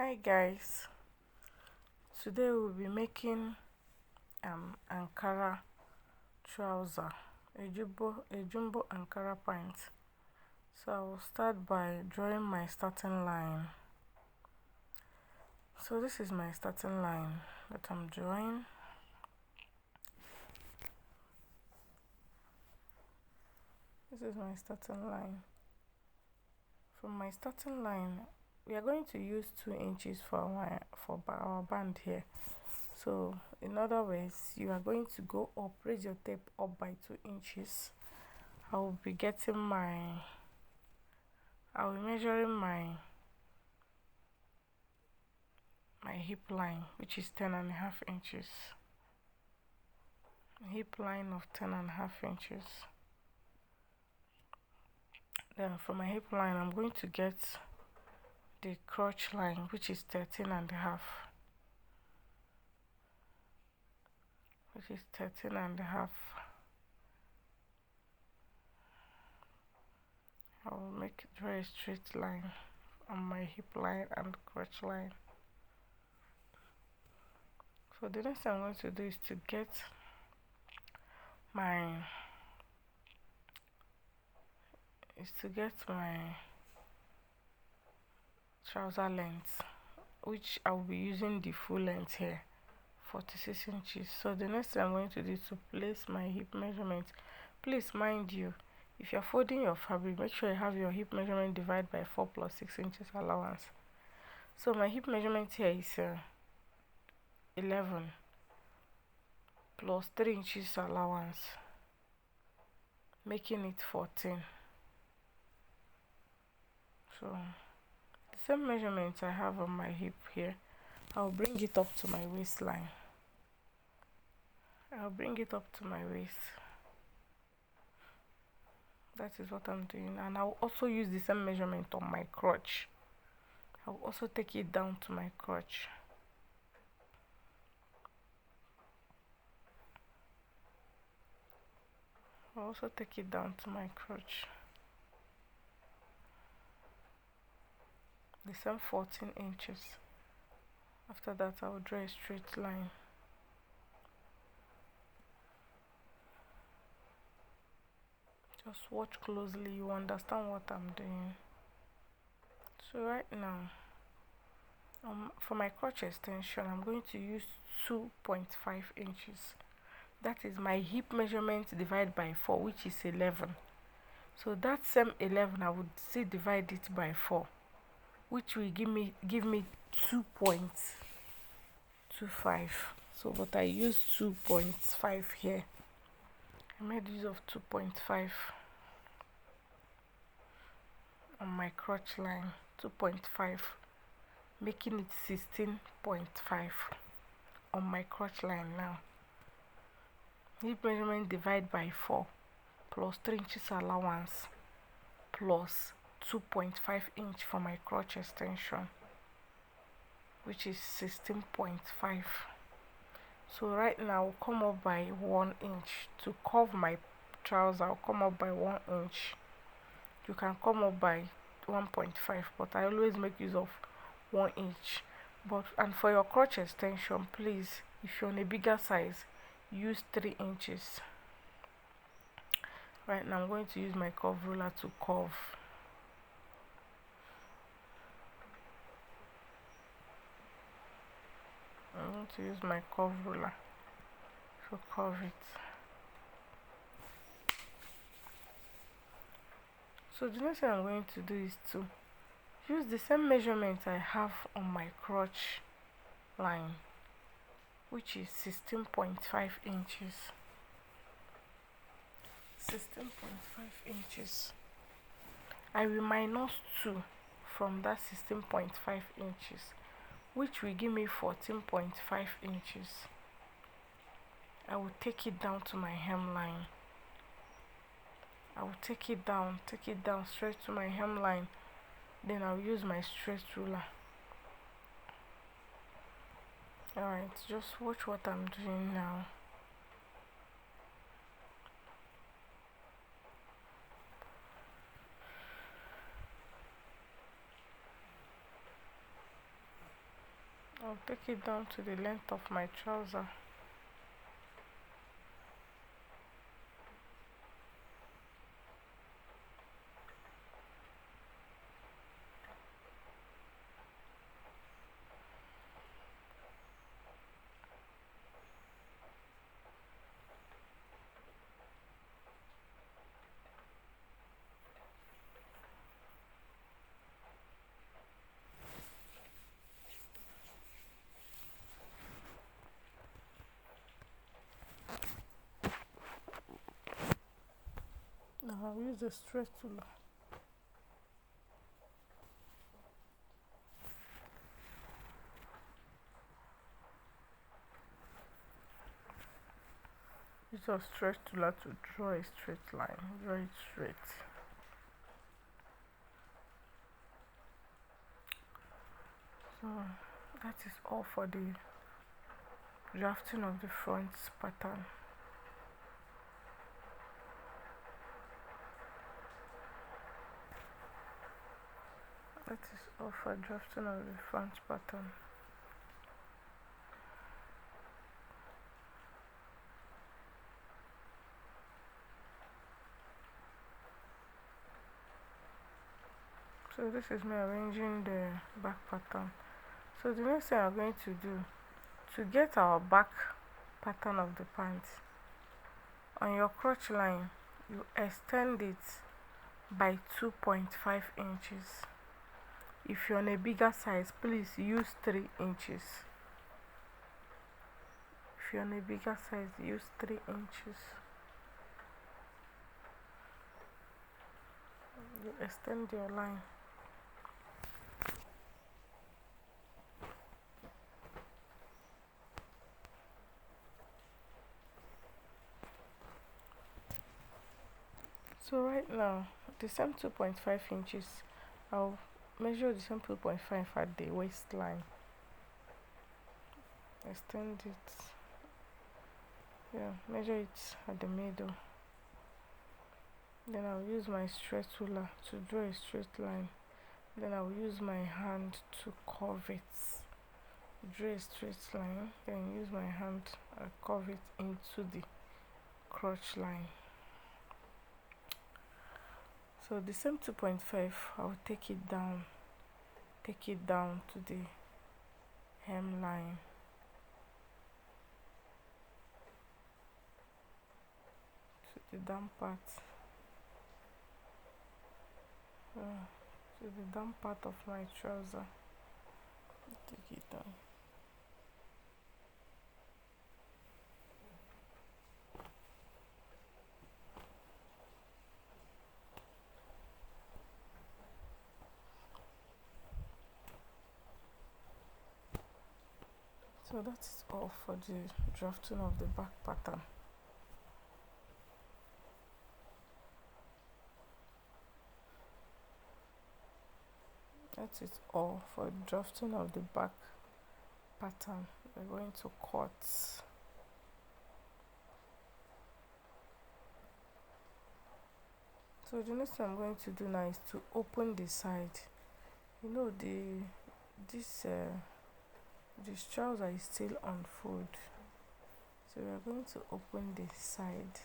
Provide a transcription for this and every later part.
Hi guys, today we'll be making Ankara trouser, a jumbo Ankara pant. So I will start by drawing my starting line. So this is my starting line that I'm drawing. This is my starting line. From my starting line, we are going to use 2 inches for our band here. So in other words, you are going to go up, raise your tape up by 2 inches. I'll be measuring my hip line, which is 10.5 inches. Hip line of 10.5 inches. Then from my hip line, I'm going to get the crotch line, which is 13.5. I will draw a straight line on my hip line and crotch line. So the next thing I'm going to do is to get my trouser length, which I will be using the full length here, 46 inches. So the next thing I'm going to do is to place my hip measurement. Please mind you, if you're folding your fabric, make sure you have your hip measurement divided by 4 plus 6 inches allowance. So my hip measurement here is 11 plus 3 inches allowance, making it 14. So the same measurement I have on my hip here, I'll bring it up to my waistline. That is what I'm doing, and I'll also use the same measurement on my crotch. I'll also take it down to my crotch. The same 14 inches. After that, I will draw a straight line. Just watch closely, you understand what I'm doing. So right now, for my crotch extension, I'm going to use 2.5 inches. That is my hip measurement divided by 4, which is 11. So that same 11, I would still divide it by 4, which will give me 2.25. So but I use 2.5 here. I made use of 2.5 on my crotch line, 2.5, making it 16.5 on my crotch line. Now hip measurement divided by 4 plus 3 inches allowance plus 2.5 inch for my crotch extension, which is 16.5. So right now I'll come up by 1 inch to curve my trouser. I'll come up by 1 inch. You can come up by 1.5, but I always make use of 1 inch. And for your crotch extension, please, if you're on a bigger size, use 3 inches. Right now I'm going to use my curve ruler to curve. I'm going to use my curve ruler to curve it. So the next thing I'm going to do is to use the same measurement I have on my crotch line, which is 16.5 inches. 16.5 inches. I will minus 2 from that 16.5 inches, which will give me 14.5 inches. I will take it down to my hemline. I will take it down straight to my hemline. Then I'll use my straight ruler. Alright, just watch what I'm doing now. I'll take it down to the length of my trouser. Now I'll use a straight ruler. Use a straight ruler to draw a straight line. Draw it straight. So that is all for the drafting of the front pattern. That is all for drafting of the front pattern. So this is me arranging the back pattern. So the next thing I'm going to do, to get our back pattern of the pants, on your crotch line you extend it by 2.5 inches. If you're on a bigger size, please use 3 inches. If you're on a bigger size, use 3 inches. You extend your line. So right now, the same 2.5 inches, I'll measure the same 2.5 at the waistline. Extend it. Yeah, measure it at the middle. Then I'll use my straight ruler to draw a straight line. Then I'll use my hand to curve it. Draw a straight line, then use my hand and curve it into the crotch line. So the same 2.5, I'll take it down to the hemline. To the down part. To the down part of my trouser. Take it down. So that is all for the drafting of the back pattern. That is all for drafting of the back pattern. We're going to cut. So the next thing I'm going to do now is to open the side. You know, this trouser is still on fold, so we're going to open the side.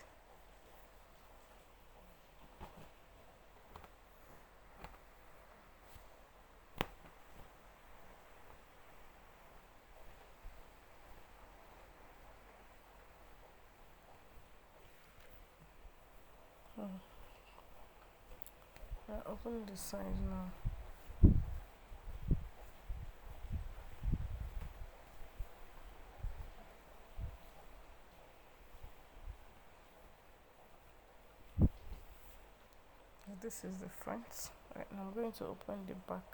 Open the side now. This is the front. Right now I'm going to open the back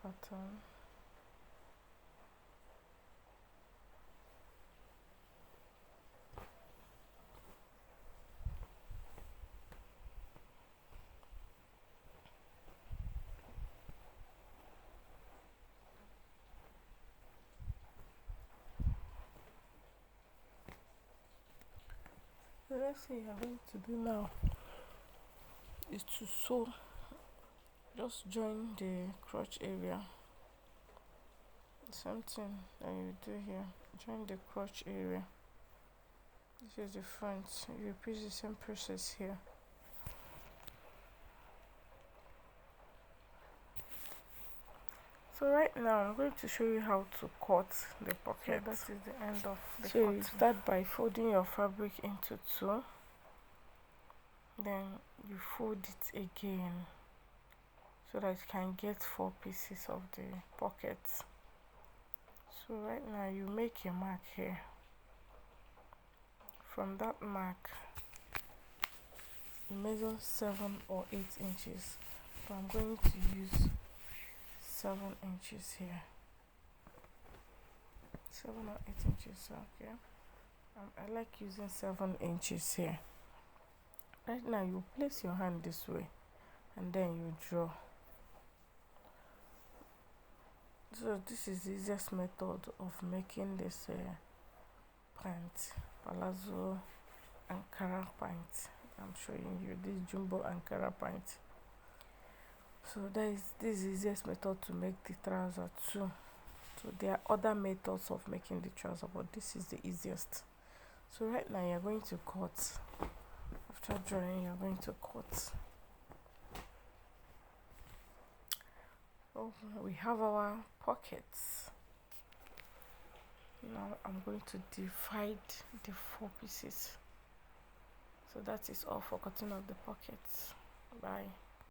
pattern. The next thing you're going to do now is to sew. Just join the crotch area Same thing that you do here. Join the crotch area. This is the front. You repeat the same process here. So right now I'm going to show you how to cut the pocket. So that is the end of the cutting. So you start by folding your fabric into two, then you fold it again so that you can get 4 pieces of the pocket. So right now you make a mark here. From that mark you measure 7 or 8 inches, but I'm going to use 7 inches here. 7 or 8 inches, okay. I like using 7 inches here. Right now you place your hand this way and then you draw. So this is the easiest method of making this pant, palazzo Ankara pant. I'm showing you this jumbo Ankara pant. So this is the easiest method to make the trouser too. So there are other methods of making the trouser, but this is the easiest. So right now you're going to cut. After drawing, you're going to cut. Oh, we have our pockets. Now I'm going to divide the 4 pieces. So that is all for cutting of the pockets. Bye.